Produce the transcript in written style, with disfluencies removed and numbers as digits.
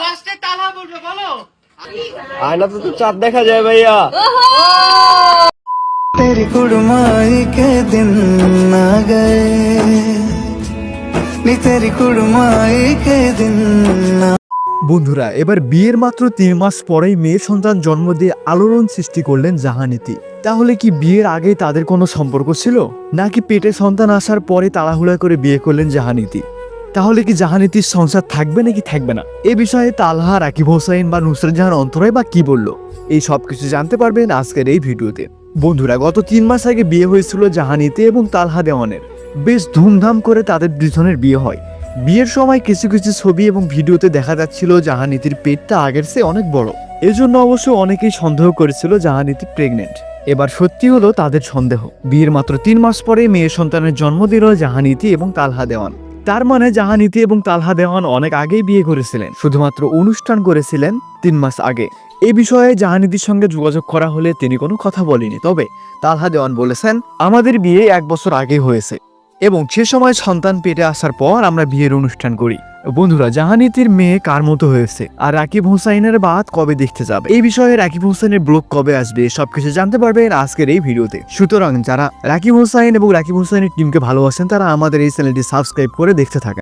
ফার্স্টে তালহা বলবে, বলো। আয়না তো চাঁদ দেখা যায় ভাইয়া। तेरी कुड़माई के दिन आ गए नी तेरी कुड़माई के दिन বন্ধুরা, এবার বিয়ের মাত্র 3 মাস পরেই মেয়ে সন্তান জন্ম দিয়ে আলোড়ন সৃষ্টি করলেন জাহানীতি। তাহলে কি বিয়ের আগে তাদের কোনো সম্পর্ক ছিল, নাকি পেটে সন্তান আসার পরে তাড়াহুড়া করে বিয়ে করলেন জাহানীতি? তাহলে কি জাহানীতির সংসার থাকবে নাকি থাকবে না, এ বিষয়ে তালহা, রাকিব হোসাইন বা নুসরাত জাহান অন্তরায় বা কি বলল, এই সব কিছু জানতে পারবেন আজকের এই ভিডিওতে। বন্ধুরা, গত 3 মাস আগে বিয়ে হয়েছিল জাহানীতি এবং তালহা দেওয়ানের। বেশ ধুমধাম করে তাদের দুজনের বিয়ে হয়। বিয়ের সময় কিছু কিছু ছবি এবং ভিডিওতে দেখা যাচ্ছিল জাহানীতির পেটটা আগের চেয়ে অনেক বড়। এজন্য অবশ্য অনেকেই সন্দেহ করেছিল জাহানীতি প্রেগনেন্ট। এবার সত্যি হলো তাদের সন্দেহ। বিয়ের মাত্র 3 মাস পরে মেয়ে সন্তানের জন্ম দিল জাহানীতি এবং তালহা দেওয়ান। তার মানে জাহানীতি এবং তালহা দেওয়ান অনেক আগেই বিয়ে করেছিলেন, শুধুমাত্র অনুষ্ঠান করেছিলেন 3 মাস আগে। এ বিষয়ে জাহানীতির সঙ্গে যোগাযোগ করা হলে তিনি কোনো কথা বলেনি। তবে তালহা দেওয়ান বলেছেন, আমাদের বিয়ে 1 বছর আগে হয়েছে এবং সে সময় সন্তান পেটে আসার পর আমরা বিয়ের অনুষ্ঠান করি। বন্ধুরা, জাহানীতির মেয়ে কার মতো হয়েছে আর রাকিব হোসাইনের বাদ কবে দেখতে যাবে, এই বিষয়ে রাকিব হোসাইনের ব্লগ কবে আসবে, সবকিছু জানতে পারবেন আজকের এই ভিডিওতে। সুতরাং যারা রাকিব হোসাইন এবং রাকিব হোসাইনের টিমকে ভালোবাসেন তারা আমাদের এই চ্যানেলটি সাবস্ক্রাইব করে দেখতে থাকেন।